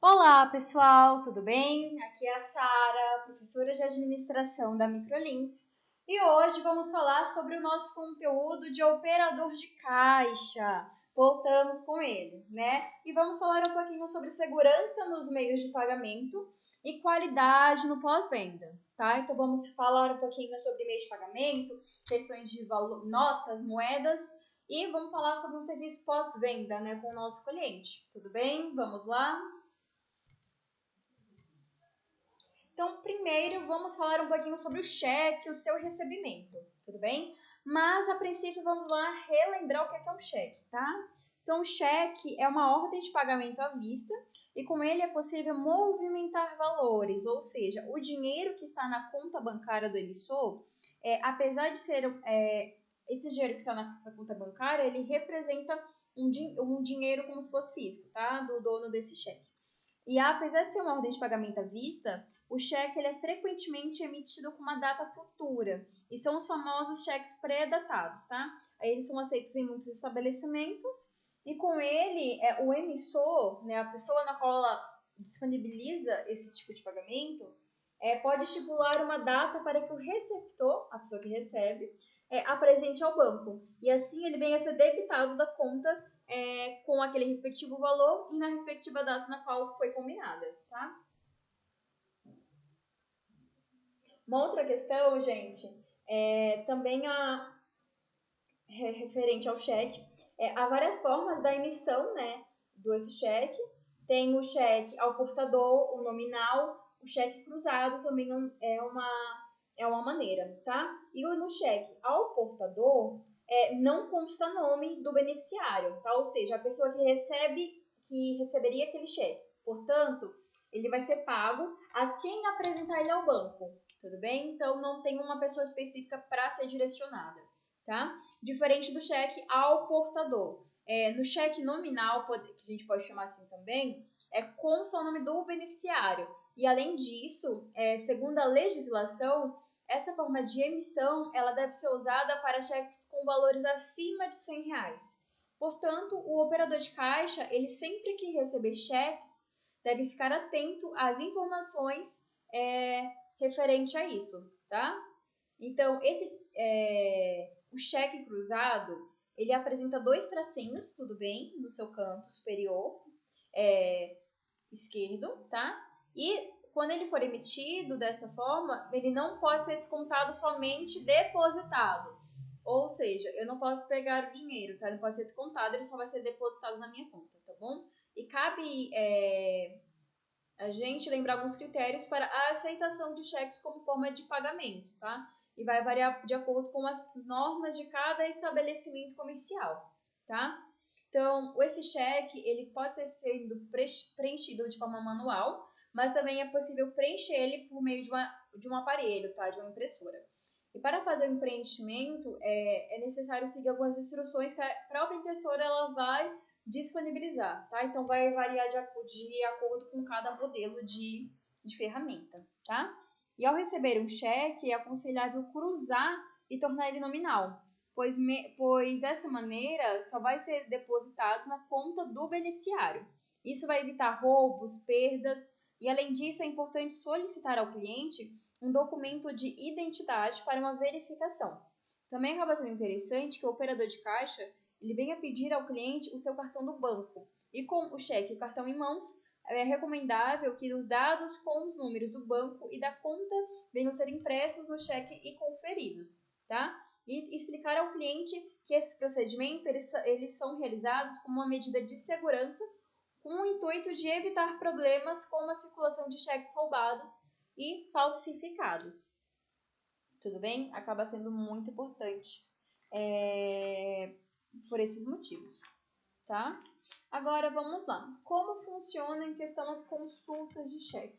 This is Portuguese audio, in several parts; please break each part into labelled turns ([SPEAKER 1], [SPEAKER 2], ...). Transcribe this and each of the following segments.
[SPEAKER 1] Olá, pessoal, tudo bem? Aqui é a Sara, professora de administração da Microlins, e hoje vamos falar sobre o nosso conteúdo de operador de caixa. Voltamos com ele, né? E vamos falar um pouquinho sobre segurança nos meios de pagamento e qualidade no pós-venda, tá? Então vamos falar um pouquinho sobre meios de pagamento, questões de valor, notas, moedas, e vamos falar sobre um serviço pós-venda, né, com o nosso cliente. Tudo bem? Vamos lá? Então, primeiro, vamos falar um pouquinho sobre o cheque, o seu recebimento, tudo bem? Mas, a princípio, vamos lá relembrar o que é um cheque, tá? Então, o cheque é uma ordem de pagamento à vista e com ele é possível movimentar valores, ou seja, o dinheiro que está na conta bancária do emissor, apesar de ser esse dinheiro que está na conta bancária, ele representa um dinheiro como se fosse físico, tá? Do dono desse cheque. E apesar de ser uma ordem de pagamento à vista, o cheque ele é frequentemente emitido com uma data futura, e são os famosos cheques pré-datados, tá? Eles são aceitos em muitos estabelecimentos, e com ele, o emissor, né, a pessoa na qual ela disponibiliza esse tipo de pagamento, pode estipular uma data para que o receptor, a pessoa que recebe, apresente ao banco. E assim ele venha a ser debitado da conta com aquele respectivo valor e na respectiva data na qual foi combinada, tá? Uma outra questão, gente, também referente ao cheque, há várias formas da emissão, né, do cheque. Tem o cheque ao portador, o nominal, o cheque cruzado também é uma maneira, tá? E no cheque ao portador, não consta nome do beneficiário, tá? Ou seja, a pessoa que receberia aquele cheque. Portanto, ele vai ser pago a quem apresentar ele ao banco, tudo bem? Então, não tem uma pessoa específica para ser direcionada, tá? Diferente do cheque ao portador. No cheque nominal, que a gente pode chamar assim também, consta o nome do beneficiário. E, além disso, segundo a legislação, essa forma de emissão ela deve ser usada para cheques com valores acima de R$ 100. Portanto, o operador de caixa, ele sempre que receber cheque, deve ficar atento às informações referente a isso, tá? Então, o cheque cruzado, ele apresenta dois tracinhos, tudo bem, no seu canto superior esquerdo, tá? E quando ele for emitido dessa forma, ele não pode ser descontado, somente depositado. Ou seja, eu não posso pegar o dinheiro, tá? Ele pode ser descontado, ele só vai ser depositado na minha conta, tá bom? E cabe a gente lembrar alguns critérios para a aceitação de cheques como forma de pagamento, tá? E vai variar de acordo com as normas de cada estabelecimento comercial, tá? Então, esse cheque, ele pode ser sendo preenchido de forma manual, mas também é possível preencher ele por meio de um aparelho, tá? De uma impressora. E para fazer o preenchimento, é necessário seguir algumas instruções que a própria impressora ela vai disponibilizar, tá? Então, vai variar de acordo com cada modelo de ferramenta, tá? E ao receber um cheque, é aconselhável cruzar e tornar ele nominal, pois dessa maneira só vai ser depositado na conta do beneficiário. Isso vai evitar roubos, perdas, e além disso é importante solicitar ao cliente um documento de identidade para uma verificação. Também acaba sendo interessante que o operador de caixa ele venha pedir ao cliente o seu cartão do banco. E com o cheque e o cartão em mãos, é recomendável que os dados com os números do banco e da conta venham ser impressos no cheque e conferidos, tá? E explicar ao cliente que esses procedimentos eles são realizados como uma medida de segurança com o intuito de evitar problemas como a circulação de cheques roubados e falsificados. Tudo bem? Acaba sendo muito importante por esses motivos, tá? Agora, vamos lá. Como funciona em questão as consultas de cheque?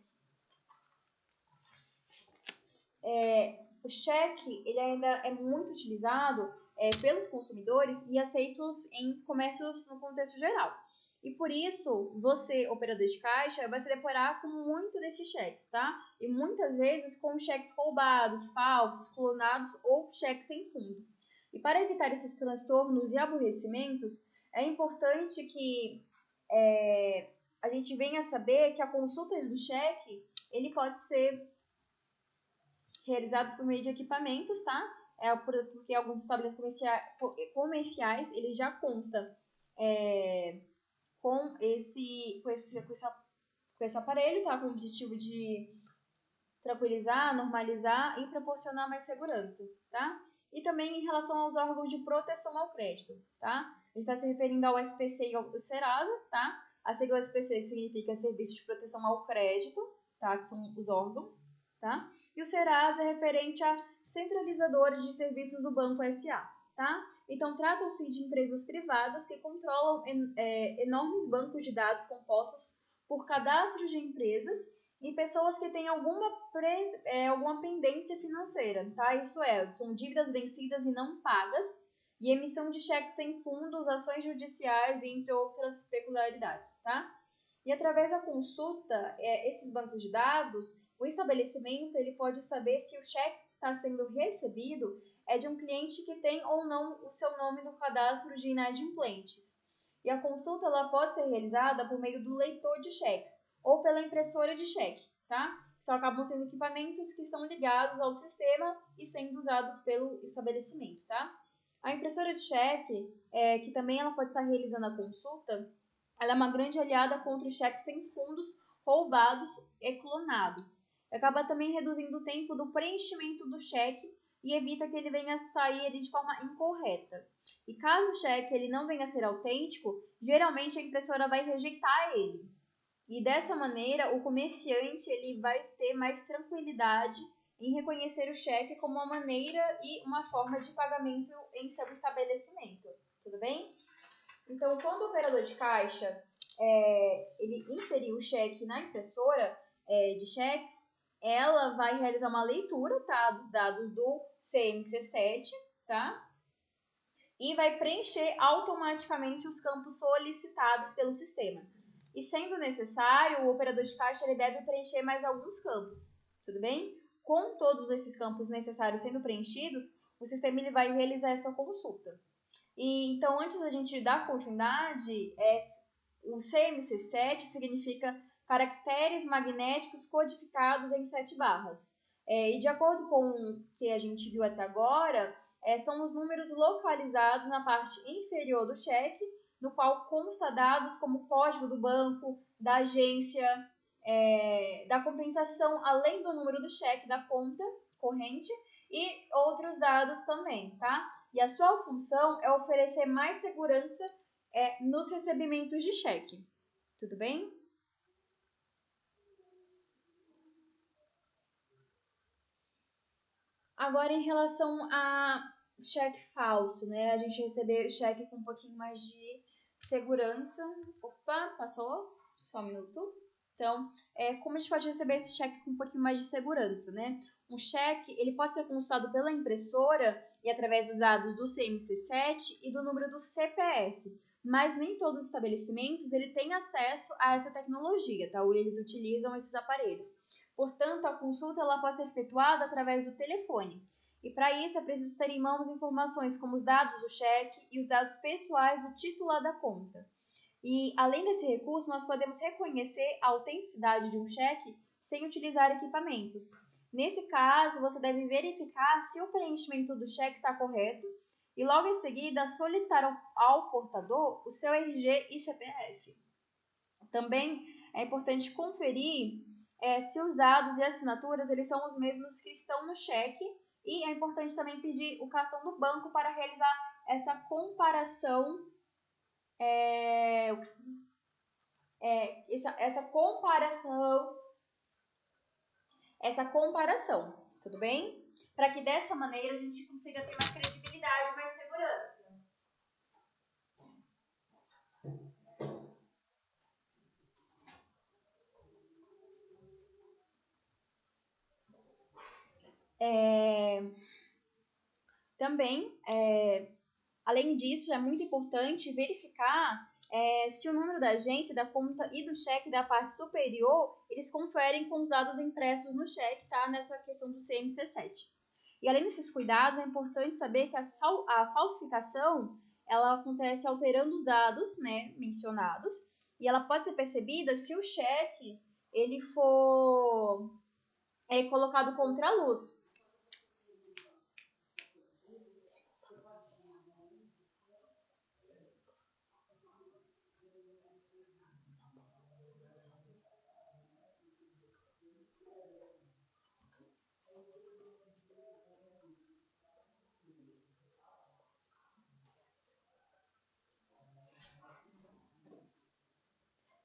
[SPEAKER 1] O cheque, ele ainda é muito utilizado pelos consumidores e aceitos em comércios no contexto geral. E por isso, você, operador de caixa, vai se deparar com muito desses cheques, tá? E muitas vezes com cheques roubados, falsos, clonados ou cheques sem fundo. E para evitar esses transtornos e aborrecimentos, é importante que a gente vem a saber que a consulta do cheque, ele pode ser realizado por meio de equipamentos, tá? Porque alguns estabelecimentos comerciais, ele já consta com esse aparelho, tá? Com o objetivo de tranquilizar, normalizar e proporcionar mais segurança, tá? E também em relação aos órgãos de proteção ao crédito, tá? A gente está se referindo ao SPC e ao Serasa, tá? A sigla SPC significa Serviço de Proteção ao Crédito, tá? Que são os órgãos, tá? E o Serasa é referente a centralizadores de serviços do Banco SA, tá? Então, tratam-se de empresas privadas que controlam enormes bancos de dados compostos por cadastros de empresas e pessoas que têm alguma pendência financeira, tá? Isso são dívidas vencidas e não pagas, e emissão de cheques sem fundos, ações judiciais, entre outras peculiaridades, tá? E através da consulta, esses bancos de dados, o estabelecimento ele pode saber se o cheque que está sendo recebido é de um cliente que tem ou não o seu nome no cadastro de inadimplentes. E a consulta ela pode ser realizada por meio do leitor de cheques ou pela impressora de cheque, tá? Então acabam sendo equipamentos que estão ligados ao sistema e sendo usados pelo estabelecimento, tá? A impressora de cheque, que também ela pode estar realizando a consulta, ela é uma grande aliada contra os cheques sem fundos roubados e clonados. Acaba também reduzindo o tempo do preenchimento do cheque e evita que ele venha a sair de forma incorreta. E caso o cheque ele não venha a ser autêntico, geralmente a impressora vai rejeitar ele. E dessa maneira, o comerciante ele vai ter mais tranquilidade em reconhecer o cheque como uma maneira e uma forma de pagamento em seu estabelecimento. Tudo bem? Então, quando o operador de caixa ele inserir o cheque na impressora de cheque, ela vai realizar uma leitura, tá, dos dados do CMC7, tá? E vai preencher automaticamente os campos solicitados pelo sistema. E sendo necessário, o operador de caixa ele deve preencher mais alguns campos, tudo bem? Com todos esses campos necessários sendo preenchidos, o sistema ele vai realizar essa consulta. E então, antes da gente dar continuidade, o CMC7 significa caracteres magnéticos codificados em 7 barras. E de acordo com o que a gente viu até agora, são os números localizados na parte inferior do cheque, no qual consta dados como código do banco, da agência, da compensação, além do número do cheque da conta corrente e outros dados também, tá? E a sua função é oferecer mais segurança nos recebimentos de cheque. Tudo bem? Agora, em relação a cheque falso, né? A gente receber cheque com um pouquinho mais de segurança. Opa, passou? Só um minuto. Então, como a gente pode receber esse cheque com um pouquinho mais de segurança, né? Um cheque, ele pode ser consultado pela impressora e através dos dados do CMC7 e do número do CPF. Mas nem todos os estabelecimentos ele têm acesso a essa tecnologia, tá? Ou eles utilizam esses aparelhos. Portanto, a consulta ela pode ser efetuada através do telefone. E para isso é preciso ter em mãos informações como os dados do cheque e os dados pessoais do titular da conta. E além desse recurso, nós podemos reconhecer a autenticidade de um cheque sem utilizar equipamentos. Nesse caso, você deve verificar se o preenchimento do cheque está correto e logo em seguida solicitar ao portador o seu RG e CPF. Também é importante conferir se os dados e assinaturas eles são os mesmos que estão no cheque e é importante também pedir o cartão do banco para realizar essa comparação, essa comparação, tudo bem? Para que dessa maneira a gente consiga ter mais credibilidade e mais segurança. Também, além disso, é muito importante verificar se o número da agência, da conta e do cheque da parte superior, eles conferem com os dados impressos no cheque, tá? Nessa questão do CMC7. E além desses cuidados, é importante saber que a falsificação, ela acontece alterando os dados, né, mencionados, e ela pode ser percebida se o cheque ele for colocado contra a luz.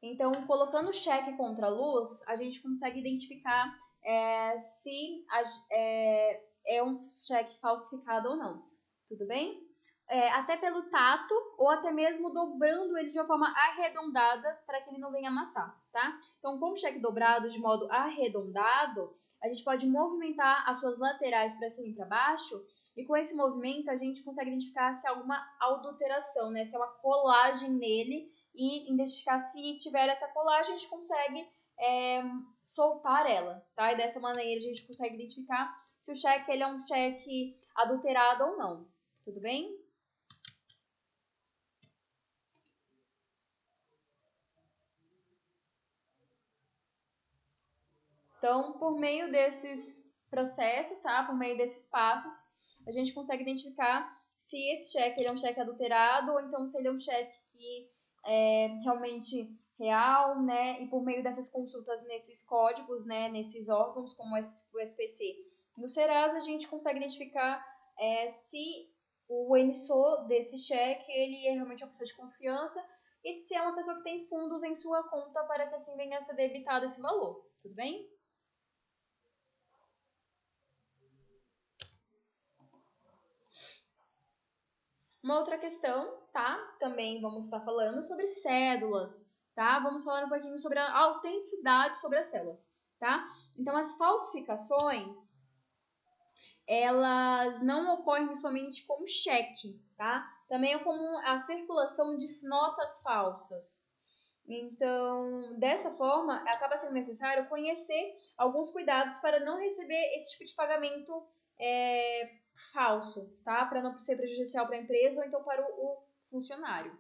[SPEAKER 1] Então, colocando o cheque contra a luz, a gente consegue identificar se é um cheque falsificado ou não. Tudo bem? Até pelo tato, ou até mesmo dobrando ele de uma forma arredondada para que ele não venha amassar, tá? Então, com o cheque dobrado de modo arredondado, a gente pode movimentar as suas laterais para cima e para baixo, e com esse movimento a gente consegue identificar se há alguma adulteração, né? Se há uma colagem nele, e identificar se tiver essa colagem, a gente consegue soltar ela, tá? E dessa maneira a gente consegue identificar se o cheque ele é um cheque adulterado ou não. Tudo bem? Então, por meio desses processos, tá? Por meio desses passos, a gente consegue identificar se esse cheque ele é um cheque adulterado ou então se ele é um cheque que é realmente real, né? E por meio dessas consultas nesses códigos, né? Nesses órgãos como o SPC e o Serasa, a gente consegue identificar se o emissor desse cheque ele é realmente uma pessoa de confiança e se é uma pessoa que tem fundos em sua conta para que assim venha a ser debitado esse valor. Tudo bem? Uma outra questão, tá? Também vamos estar falando sobre cédulas, tá? Vamos falar um pouquinho sobre a autenticidade sobre as cédulas, tá? Então, as falsificações, elas não ocorrem somente com cheque, tá? Também é como a circulação de notas falsas. Então, dessa forma, acaba sendo necessário conhecer alguns cuidados para não receber esse tipo de pagamento falso, tá? Para não ser prejudicial para a empresa ou então para o funcionário.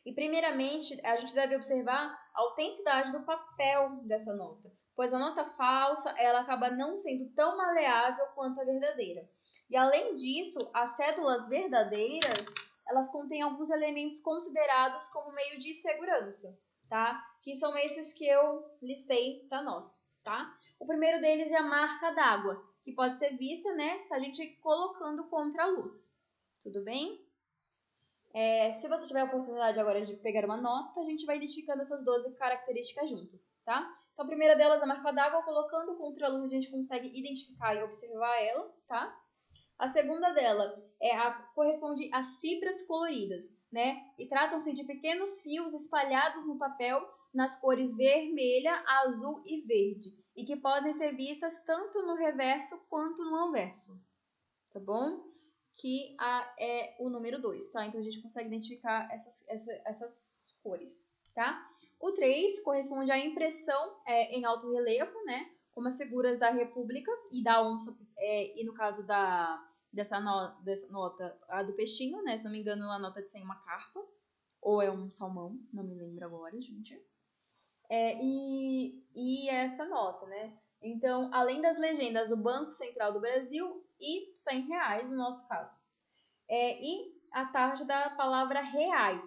[SPEAKER 1] E, primeiramente, a gente deve observar a autenticidade do papel dessa nota, pois a nota falsa, ela acaba não sendo tão maleável quanto a verdadeira. E, além disso, as cédulas verdadeiras, elas contêm alguns elementos considerados como meio de segurança, tá? Que são esses que eu listei para nós, tá? O primeiro deles é a marca d'água, que pode ser vista, né, se a gente colocando contra a luz. Tudo bem? Se você tiver a oportunidade agora de pegar uma nota, a gente vai identificando essas 12 características juntos, tá? Então, a primeira delas é a marca d'água, colocando contra a luz a gente consegue identificar e observar ela, tá? A segunda dela corresponde às fibras coloridas, né? E tratam-se de pequenos fios espalhados no papel nas cores vermelha, azul e verde, e que podem ser vistas tanto no reverso quanto no anverso, tá bom? Que é o número 2, tá? Então a gente consegue identificar essas cores, tá? O 3 corresponde à impressão em alto relevo, né? Como as figuras da República e da onça, e no caso dessa nota, a do peixinho, né? Se não me engano, a nota tem uma carpa, ou é um salmão, não me lembro agora, gente. E essa nota, né? Então, além das legendas do Banco Central do Brasil e R$ 100, no nosso caso. E a taxa da palavra reais.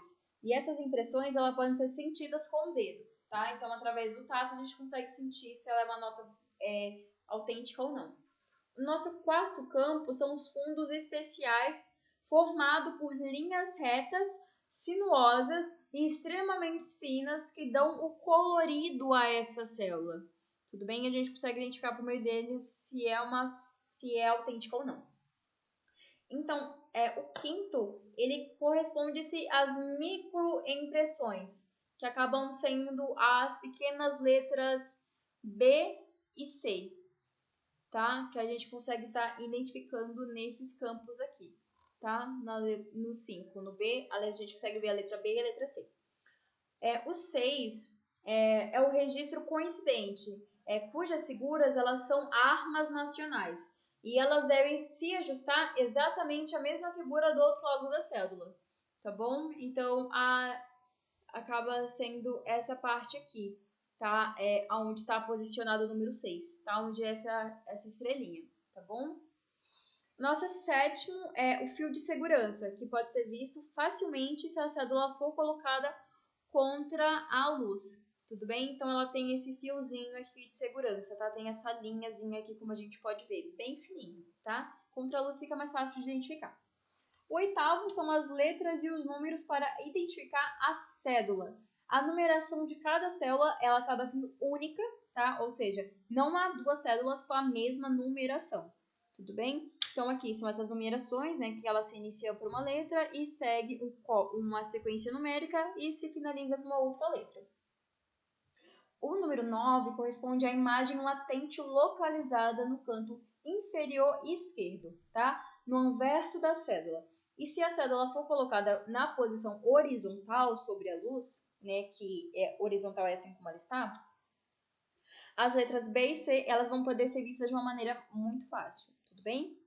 [SPEAKER 1] E essas impressões, elas podem ser sentidas com o dedo, tá? Então, através do tato, a gente consegue sentir se ela é uma nota autêntica ou não. O nosso quarto campo são os fundos especiais, formados por linhas retas, sinuosas e extremamente finas que dão o colorido a essa célula. Tudo bem? A gente consegue identificar por meio deles se é autêntica ou não. Então, o quinto, ele corresponde-se às microimpressões, que acabam sendo as pequenas letras B e C, tá? Que a gente consegue estar identificando nesses campos aqui, tá? No 5, no B, a gente consegue ver a letra B e a letra C. O 6 é o registro coincidente, cujas figuras elas são armas nacionais. E elas devem se ajustar exatamente à mesma figura do outro lado da cédula, tá bom? Então, acaba sendo essa parte aqui, tá? Onde está posicionado o número 6, tá? Onde é essa estrelinha, tá bom? Nosso sétimo é o fio de segurança, que pode ser visto facilmente se a cédula for colocada contra a luz, tudo bem? Então, ela tem esse fiozinho aqui de segurança, tá? Tem essa linhazinha aqui, como a gente pode ver, bem fininho, tá? Contra a luz fica mais fácil de identificar. O oitavo são as letras e os números para identificar a cédula. A numeração de cada célula, ela acaba sendo única, tá? Ou seja, não há duas cédulas com a mesma numeração, tudo bem? Então, aqui são essas numerações, né, que ela se inicia por uma letra e segue uma sequência numérica e se finaliza com uma outra letra. O número 9 corresponde à imagem latente localizada no canto inferior esquerdo, tá? No anverso da cédula. E se a cédula for colocada na posição horizontal sobre a luz, né, que é horizontal é assim como ela está, as letras B e C elas vão poder ser vistas de uma maneira muito fácil, tudo bem?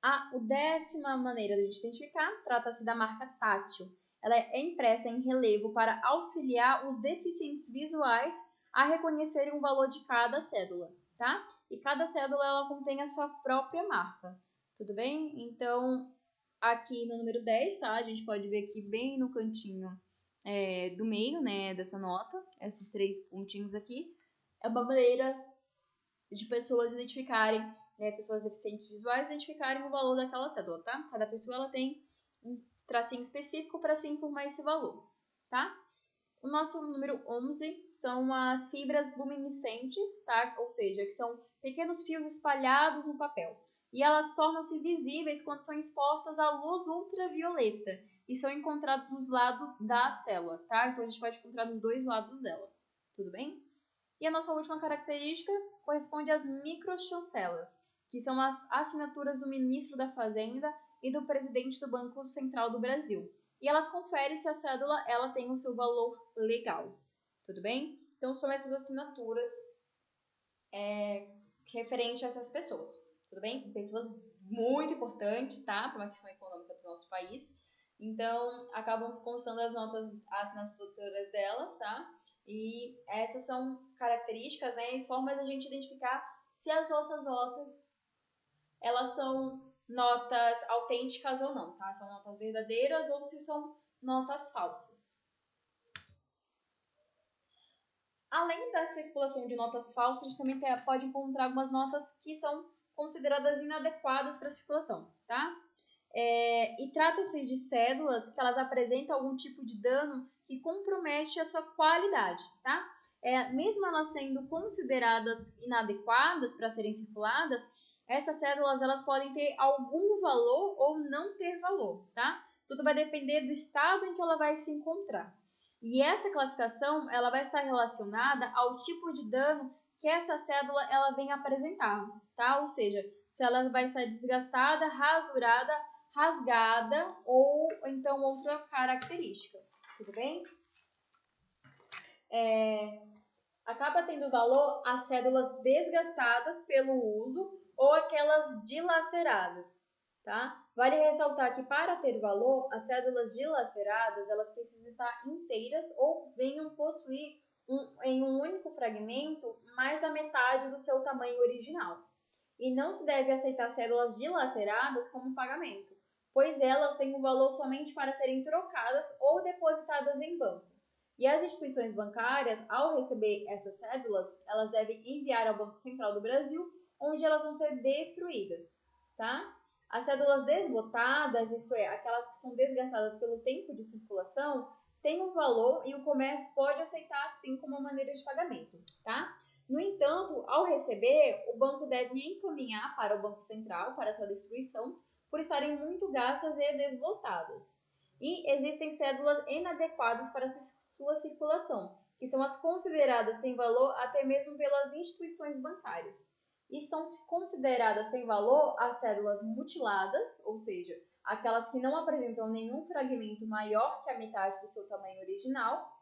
[SPEAKER 1] A décima maneira de a gente identificar trata-se da marca tátil. Ela é impressa em relevo para auxiliar os deficientes visuais a reconhecerem o valor de cada cédula, tá? E cada cédula ela contém a sua própria marca, tudo bem? Então, aqui no número 10, tá? A gente pode ver aqui bem no cantinho do meio, né, dessa nota, esses 3 pontinhos aqui. É uma maneira de pessoas identificarem, né, pessoas deficientes visuais, identificarem o valor daquela cédula, tá? Cada pessoa ela tem um tracinho específico para se informar esse valor, tá? O nosso número 11 são as fibras luminescentes, tá? Ou seja, que são pequenos fios espalhados no papel. E elas tornam-se visíveis quando são expostas à luz ultravioleta e são encontrados nos lados da célula, tá? Então a gente pode encontrar nos dois lados dela, tudo bem? E a nossa última característica corresponde às microchancelas, que são as assinaturas do ministro da Fazenda e do presidente do Banco Central do Brasil. E elas conferem se a cédula ela tem o seu valor legal. Tudo bem? Então, são essas assinaturas referentes a essas pessoas. Tudo bem? Pessoas muito importantes, tá? Para uma questão econômica do nosso país. Então, acabam constando as assinaturas delas, tá? E essas são características, né, e formas de a gente identificar se as nossas notas elas são notas autênticas ou não, tá? São notas verdadeiras ou se são notas falsas. Além da circulação de notas falsas, a gente também pode encontrar algumas notas que são consideradas inadequadas para a circulação, tá? E trata-se de cédulas que elas apresentam algum tipo de dano que compromete a sua qualidade, tá? Mesmo elas sendo consideradas inadequadas para serem circuladas, essas cédulas elas podem ter algum valor ou não ter valor, tá? Tudo vai depender do estado em que ela vai se encontrar. E essa classificação ela vai estar relacionada ao tipo de dano que essa cédula ela vem apresentar, tá? Ou seja, se ela vai estar desgastada, rasurada, rasgada ou então outra característica, tudo bem? Acaba tendo valor as cédulas desgastadas pelo uso ou aquelas dilaceradas, tá? Vale ressaltar que para ter valor, as cédulas dilaceradas elas precisam estar inteiras ou venham possuir em um único fragmento mais da metade do seu tamanho original. E não se deve aceitar cédulas dilaceradas como pagamento, pois elas têm um valor somente para serem trocadas ou depositadas em banco. E as instituições bancárias, ao receber essas cédulas, elas devem enviar ao Banco Central do Brasil, onde elas vão ser destruídas, tá? As cédulas desbotadas, isto é, aquelas que são desgastadas pelo tempo de circulação, têm um valor e o comércio pode aceitar assim como uma maneira de pagamento, tá? No entanto, ao receber, o banco deve encaminhar para o Banco Central para sua destruição por estarem muito gastas e desbotadas. E existem cédulas inadequadas para sua circulação, que são as consideradas sem valor até mesmo pelas instituições bancárias. E são consideradas sem valor as cédulas mutiladas, ou seja, aquelas que não apresentam nenhum fragmento maior que a metade do seu tamanho original.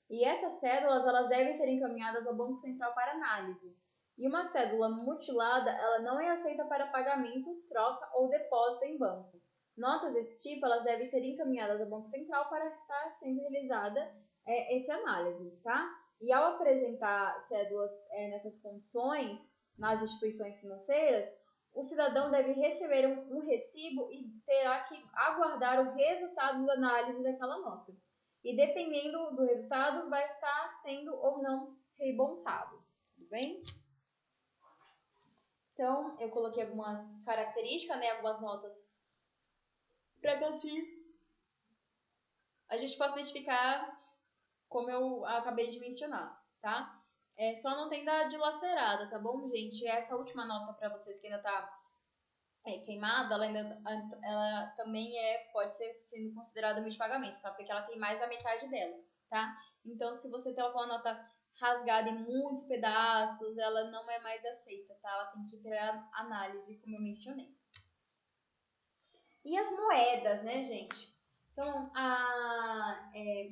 [SPEAKER 1] E essas cédulas elas devem ser encaminhadas ao Banco Central para análise. E uma cédula mutilada ela não é aceita para pagamento, troca ou depósito em banco. Notas desse tipo elas devem ser encaminhadas ao Banco Central para estar sendo realizada essa análise, tá? E ao apresentar cédulas nessas condições nas instituições financeiras, o cidadão deve receber um recibo e terá que aguardar o resultado da análise daquela nota. E dependendo do resultado, vai estar sendo ou não reembolsado. Tudo bem? Então, eu coloquei algumas características, né, algumas notas, para que assim a gente possa identificar como eu acabei de mencionar, tá? Só não tem da dilacerada, tá bom, gente? Essa última nota para vocês que ainda tá queimada, ela também pode ser sendo considerada meio de pagamento, tá? Porque ela tem mais da metade dela, tá? Então, se você tem uma nota rasgada em muitos pedaços, ela não é mais aceita, tá? Ela tem que ter análise, como eu mencionei. E as moedas, né, gente? Então,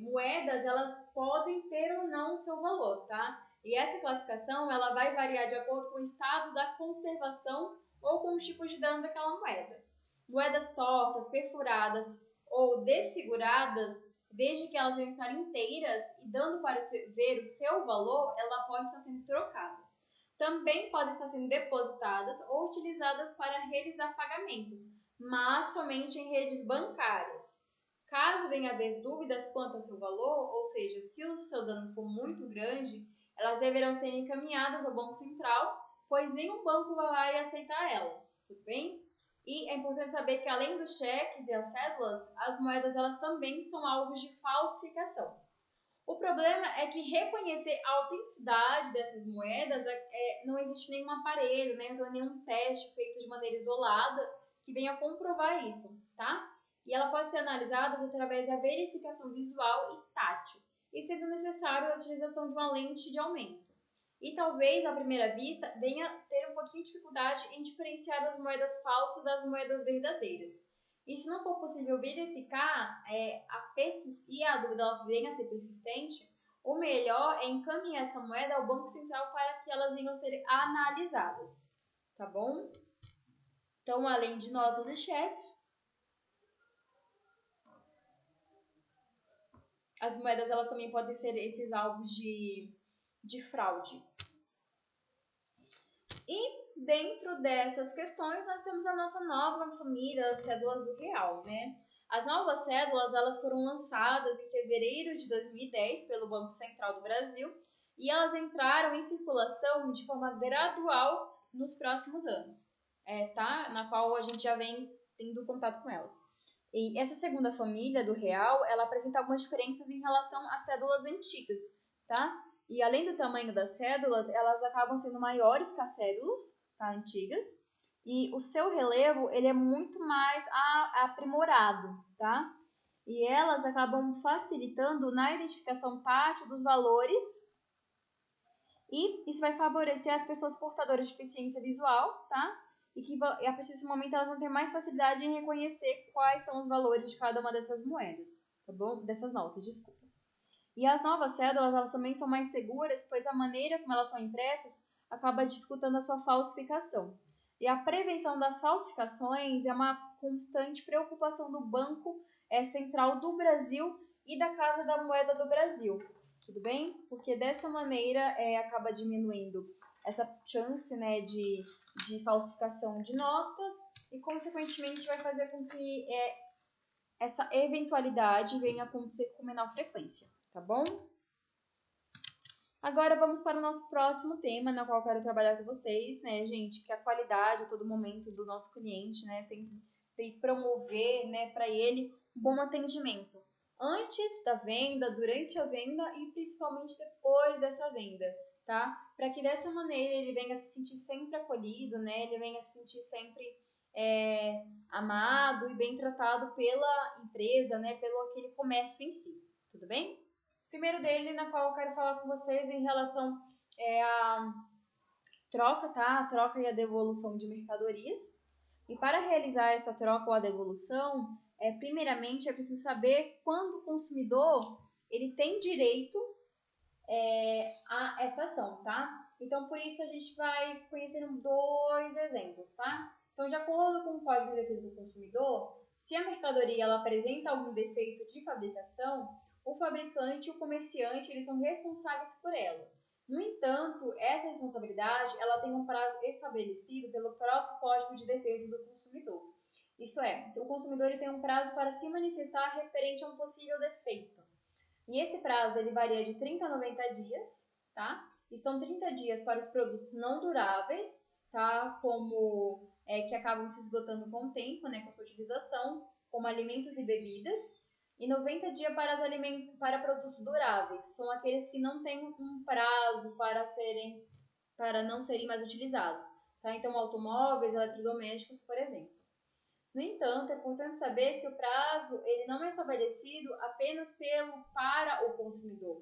[SPEAKER 1] moedas, elas podem ter ou não seu valor, tá? E essa classificação, ela vai variar de acordo com o estado da conservação ou com os tipos de dano daquela moeda. Moedas tortas, perfuradas ou desfiguradas, desde que elas venham estar inteiras e dando para ver o seu valor, ela pode estar sendo trocada. Também podem estar sendo depositadas ou utilizadas para realizar pagamentos, mas somente em redes bancárias. Caso venha a haver dúvidas quanto ao seu valor, ou seja, se o seu dano for muito grande, elas deverão ser encaminhadas ao Banco Central, pois nenhum banco vai aceitar elas, tudo bem? E é importante saber que além dos cheques e as cédulas, as moedas elas também são alvos de falsificação. O problema é que reconhecer a autenticidade dessas moedas não existe nenhum aparelho, né? Então, nenhum teste feito de maneira isolada que venha comprovar isso, tá? E ela pode ser analisada através da verificação visual e tátil, e sendo necessário a utilização de uma lente de aumento. E talvez, à primeira vista, venha ter um pouquinho de dificuldade em diferenciar as moedas falsas das moedas verdadeiras. E se não for possível verificar e a dúvida ela venha a ser persistente, o melhor é encaminhar essa moeda ao Banco Central para que elas venham a ser analisadas, tá bom? Então, além de notas e cheques, as moedas elas também podem ser esses alvos de fraude. E dentro dessas questões, nós temos a nossa nova família, as cédulas do real, né? As novas cédulas elas foram lançadas em fevereiro de 2010 pelo Banco Central do Brasil e elas entraram em circulação de forma gradual nos próximos anos, tá? Na qual a gente já vem tendo contato com elas. E essa segunda família do real, ela apresenta algumas diferenças em relação às cédulas antigas, tá? E além do tamanho das cédulas, elas acabam sendo maiores que as cédulas, tá, antigas. E o seu relevo, ele é muito mais aprimorado, tá? E elas acabam facilitando na identificação tátil dos valores. E isso vai favorecer as pessoas portadoras de deficiência visual, tá? E a partir desse momento elas vão ter mais facilidade em reconhecer quais são os valores de cada uma dessas moedas, tá bom? Dessas notas, desculpa. E as novas cédulas, elas também são mais seguras, pois a maneira como elas são impressas acaba dificultando a sua falsificação. E a prevenção das falsificações é uma constante preocupação do Banco Central do Brasil e da Casa da Moeda do Brasil. Tudo bem? Porque dessa maneira acaba diminuindo essa chance, né, de falsificação de notas e, consequentemente, vai fazer com que essa eventualidade venha a acontecer com menor frequência, tá bom? Agora vamos para o nosso próximo tema, na qual eu quero trabalhar com vocês, né, gente, que é a qualidade a todo momento do nosso cliente, né, tem que promover, né, para ele um bom atendimento. Antes da venda, durante a venda e principalmente depois dessa venda, tá? Para que dessa maneira ele venha se sentir sempre acolhido, né? Ele venha se sentir sempre amado e bem tratado pela empresa, né? Pelo aquele comércio em si, tudo bem? Primeiro dele, na qual eu quero falar com vocês em relação à troca, tá? A troca e a devolução de mercadorias. E para realizar essa troca ou a devolução, primeiramente é preciso saber quando o consumidor ele tem direito a essa ação, tá? Então, por isso a gente vai conhecendo dois exemplos, tá? Então, de acordo com o Código de Defesa do Consumidor, se a mercadoria ela apresenta algum defeito de fabricação, o fabricante e o comerciante eles são responsáveis por ela. No entanto, essa responsabilidade ela tem um prazo estabelecido pelo próprio Código de Defesa do Consumidor. Isto é, o consumidor ele tem um prazo para se manifestar referente a um possível defeito. E esse prazo ele varia de 30 a 90 dias, tá? E são 30 dias para os produtos não duráveis, tá? Como que acabam se esgotando com o tempo, né? Com a sua utilização, como alimentos e bebidas. E 90 dias para produtos duráveis, são aqueles que não têm um prazo para não serem mais utilizados, tá? Então, automóveis, eletrodomésticos, por exemplo. No entanto, é importante saber que o prazo ele não é estabelecido apenas para o consumidor.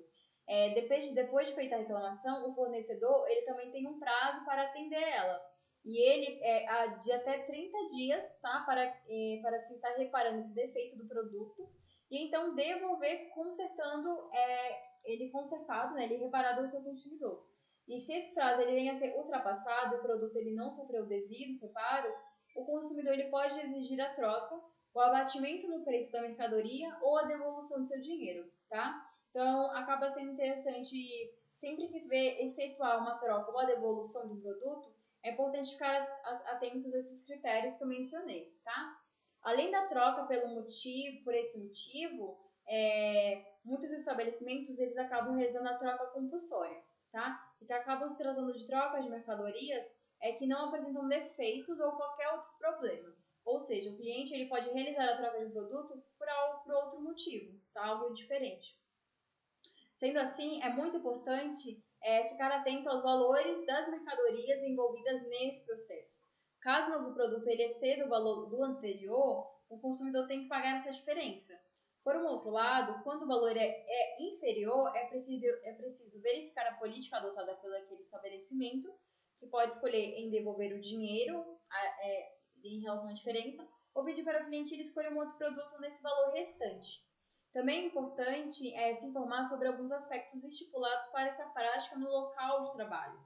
[SPEAKER 1] Depois de feita a reclamação, o fornecedor ele também tem um prazo para atender ela. E ele é de até 30 dias, tá? Para se estar reparando esse defeito do produto. E então devolver ele consertado, né? Ele reparado ao seu consumidor. E se esse prazo ele venha a ser ultrapassado, o produto ele não sofreu o devido reparo, o consumidor ele pode exigir a troca, o abatimento no preço da mercadoria ou a devolução do seu dinheiro, tá? Então, acaba sendo interessante, sempre que efetuar uma troca ou a devolução de um produto, é importante ficar atentos a esses critérios que eu mencionei, tá? Além da troca por esse motivo, muitos estabelecimentos eles acabam realizando a troca compulsória, tá? E que acabam se tratando de trocas de mercadorias que não apresentam defeitos ou qualquer outro problema. Ou seja, o cliente ele pode realizar a troca de produto por outro motivo, tá? Algo diferente. Sendo assim, é muito importante ficar atento aos valores das mercadorias envolvidas nesse processo. Caso o novo produto ele exceda o valor do anterior, o consumidor tem que pagar essa diferença. Por um outro lado, quando o valor é inferior, é preciso verificar a política adotada pelo aquele estabelecimento, que pode escolher em devolver o dinheiro em relação à diferença, ou pedir para o cliente ele escolher um outro produto nesse valor restante. Também é importante se informar sobre alguns aspectos estipulados para essa prática no local de trabalho.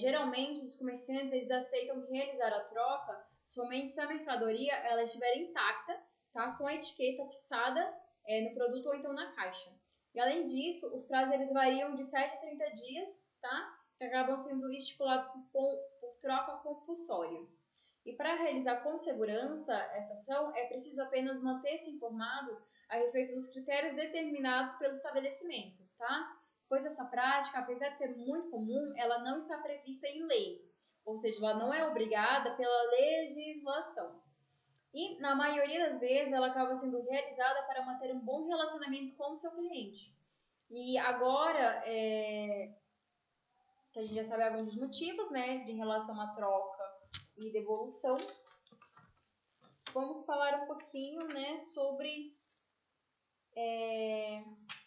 [SPEAKER 1] Geralmente, os comerciantes eles aceitam realizar a troca somente se a mercadoria ela estiver intacta, tá, com a etiqueta fixada no produto ou então na caixa. E além disso, os prazos eles variam de 7 a 30 dias, tá, que acabam sendo estipulados por troca compulsória. E para realizar com segurança essa ação, é preciso apenas manter-se informado a respeito dos critérios determinados pelo estabelecimento, tá? Pois essa prática, apesar de ser muito comum, ela não está prevista em lei, ou seja, ela não é obrigada pela legislação. E, na maioria das vezes, ela acaba sendo realizada para manter um bom relacionamento com o seu cliente. E agora, que a gente já sabe alguns dos motivos, né, de relação à troca e devolução, vamos falar um pouquinho, né, sobre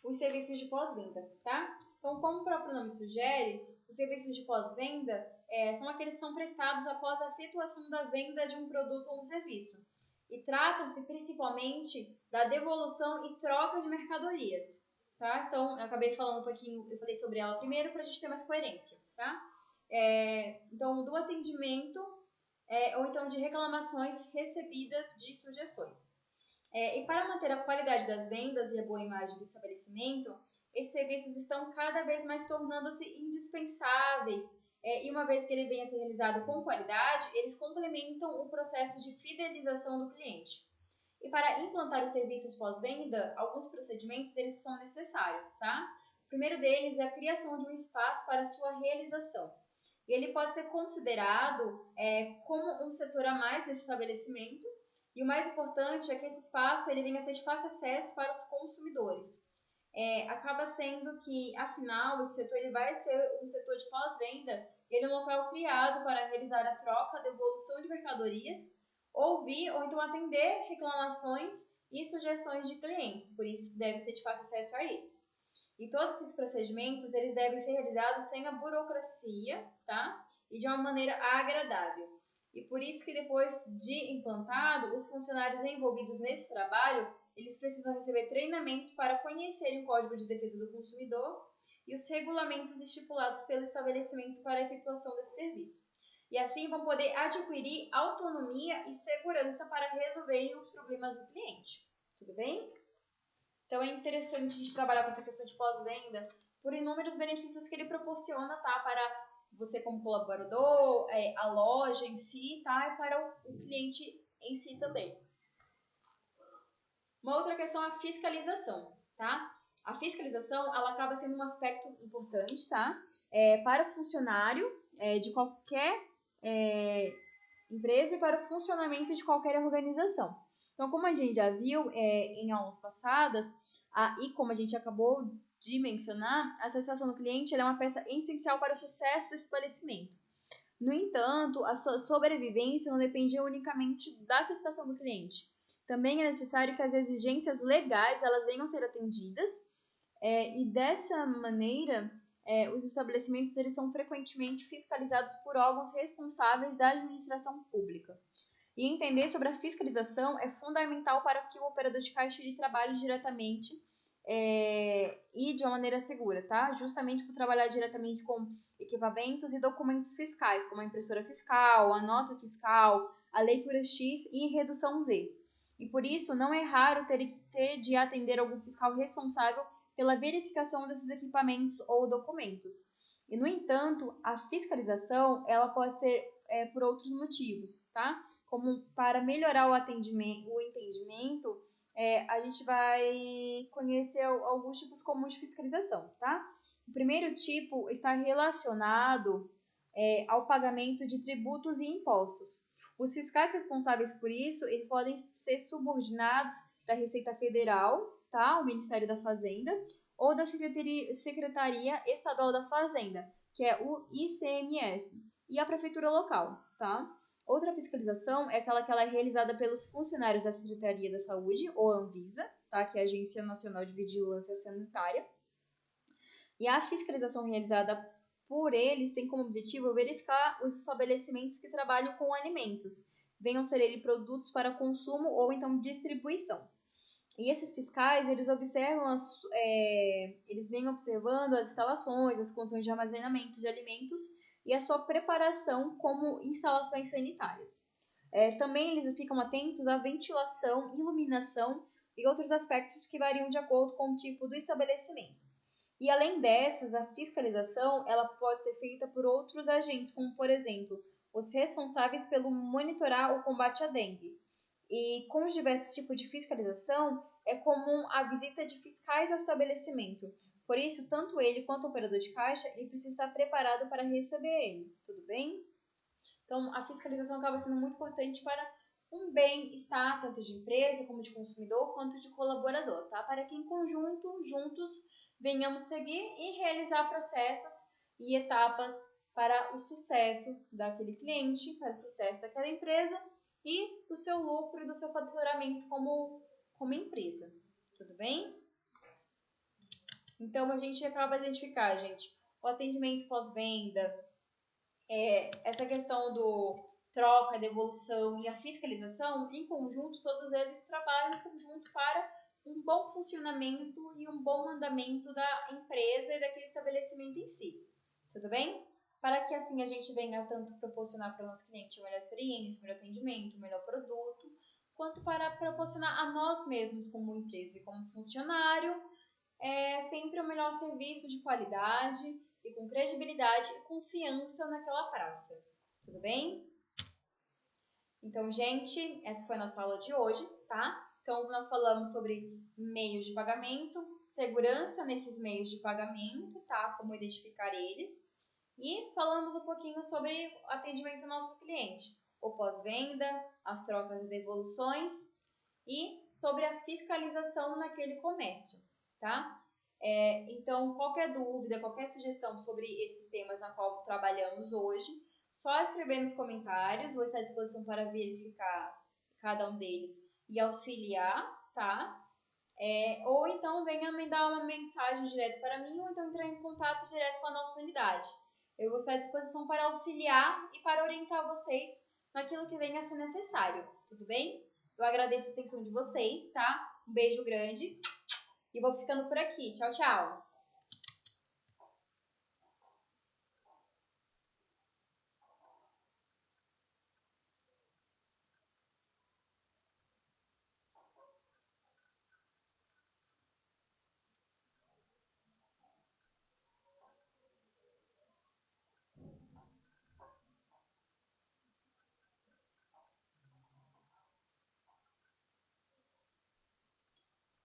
[SPEAKER 1] os serviços de pós-venda, tá? Então, como o próprio nome sugere, os serviços de pós-venda são aqueles que são prestados após a efetuação da venda de um produto ou um serviço. E tratam-se principalmente da devolução e troca de mercadorias, tá? Então, eu acabei falando um pouquinho, eu falei sobre ela primeiro para a gente ter mais coerência, tá? Então, do atendimento ou então de reclamações recebidas de sugestões. E para manter a qualidade das vendas e a boa imagem do estabelecimento, esses serviços estão cada vez mais tornando-se indispensáveis. E uma vez que ele venha a ser realizado com qualidade, eles complementam o processo de fidelização do cliente. E para implantar os serviços pós-venda, alguns procedimentos eles são necessários, tá? O primeiro deles é a criação de um espaço para sua realização. E ele pode ser considerado como um setor a mais desse estabelecimento. E o mais importante é que esse espaço ele venha a ter de fácil acesso para os consumidores. Acaba sendo que, afinal, esse setor ele vai ser um setor de pós-venda, ele é um local criado para realizar a troca, a devolução de mercadorias, ouvir ou então atender reclamações e sugestões de clientes, por isso deve ter de fácil acesso a isso. E todos esses procedimentos eles devem ser realizados sem a burocracia, tá? E de uma maneira agradável. E por isso que depois de implantado, os funcionários envolvidos nesse trabalho, eles precisam receber treinamento para conhecerem o Código de Defesa do Consumidor e os regulamentos estipulados pelo estabelecimento para a efetuação desse serviço. E assim vão poder adquirir autonomia e segurança para resolverem os problemas do cliente. Tudo bem? Então é interessante a gente trabalhar com essa questão de pós-venda por inúmeros benefícios que ele proporciona, tá? Para você como colaborador, a loja em si, tá? E para o cliente em si também. Uma outra questão é a fiscalização, tá? A fiscalização, ela acaba sendo um aspecto importante, tá? Para o funcionário de qualquer empresa e para o funcionamento de qualquer organização. Então, como a gente já viu em aulas passadas, e como a gente acabou de mencionar, a satisfação do cliente é uma peça essencial para o sucesso do estabelecimento. No entanto, a sua sobrevivência não depende unicamente da satisfação do cliente. Também é necessário que as exigências legais elas venham a ser atendidas e dessa maneira os estabelecimentos eles são frequentemente fiscalizados por órgãos responsáveis da administração pública. E entender sobre a fiscalização é fundamental para que o operador de caixa ele trabalhe diretamente e de uma maneira segura, tá? Justamente por trabalhar diretamente com equipamentos e documentos fiscais, como a impressora fiscal, a nota fiscal, a leitura X e redução Z. E por isso não é raro ter de atender algum fiscal responsável pela verificação desses equipamentos ou documentos. E, no entanto, a fiscalização ela pode ser por outros motivos, tá? Como para melhorar o entendimento, a gente vai conhecer alguns tipos comuns de fiscalização, tá? O primeiro tipo está relacionado ao pagamento de tributos e impostos. Os fiscais responsáveis por isso, eles podem ser subordinados da Receita Federal, tá? O Ministério da Fazenda, ou da Secretaria Estadual da Fazenda, que é o ICMS, e a Prefeitura Local, tá? Outra fiscalização é aquela que ela é realizada pelos funcionários da Secretaria da Saúde, ou Anvisa, tá? Que é a Agência Nacional de Vigilância Sanitária. E a fiscalização realizada por eles tem como objetivo verificar os estabelecimentos que trabalham com alimentos, venham ser eles produtos para consumo ou então distribuição. E esses fiscais, eles vêm observando as instalações, as condições de armazenamento de alimentos e a sua preparação como instalações sanitárias. Também eles ficam atentos à ventilação, iluminação e outros aspectos que variam de acordo com o tipo do estabelecimento. E além dessas, a fiscalização ela pode ser feita por outros agentes, como por exemplo, os responsáveis pelo monitorar o combate à dengue. E com os diversos tipos de fiscalização, é comum a visita de fiscais ao estabelecimento. Por isso, tanto ele quanto o operador de caixa, ele precisa estar preparado para receber ele. Tudo bem? Então, a fiscalização acaba sendo muito importante para um bem-estar, tanto de empresa, como de consumidor, quanto de colaborador, tá? Para que em conjunto, juntos, venhamos seguir e realizar processos e etapas para o sucesso daquele cliente, para o sucesso daquela empresa e do seu lucro e do seu faturamento como empresa. Tudo bem? Então, a gente acaba de identificar, gente, o atendimento pós-venda, essa questão do troca, devolução e a fiscalização, em conjunto, todos eles trabalham em conjunto para um bom funcionamento e um bom andamento da empresa e daquele estabelecimento em si. Tudo bem? Para que assim a gente venha tanto proporcionar para o nosso cliente uma melhor experiência, melhor atendimento, melhor produto, quanto para proporcionar a nós mesmos como empresa e como funcionário sempre o melhor serviço de qualidade e com credibilidade e confiança naquela praça. Tudo bem? Então, gente, essa foi a nossa aula de hoje, tá? Então, nós falamos sobre meios de pagamento, segurança nesses meios de pagamento, tá? Como identificar eles. E falamos um pouquinho sobre atendimento ao nosso cliente, o pós-venda, as trocas e devoluções e sobre a fiscalização naquele comércio, tá? Então, qualquer dúvida, qualquer sugestão sobre esses temas na qual trabalhamos hoje, só escrever nos comentários, vou estar à disposição para verificar cada um deles e auxiliar, tá? Ou então venha me dar uma mensagem direto para mim, ou então entrar em contato direto com a nossa unidade. Eu vou estar à disposição para auxiliar e para orientar vocês naquilo que venha a ser necessário, tudo bem? Eu agradeço a atenção de vocês, tá? Um beijo grande e vou ficando por aqui. Tchau, tchau!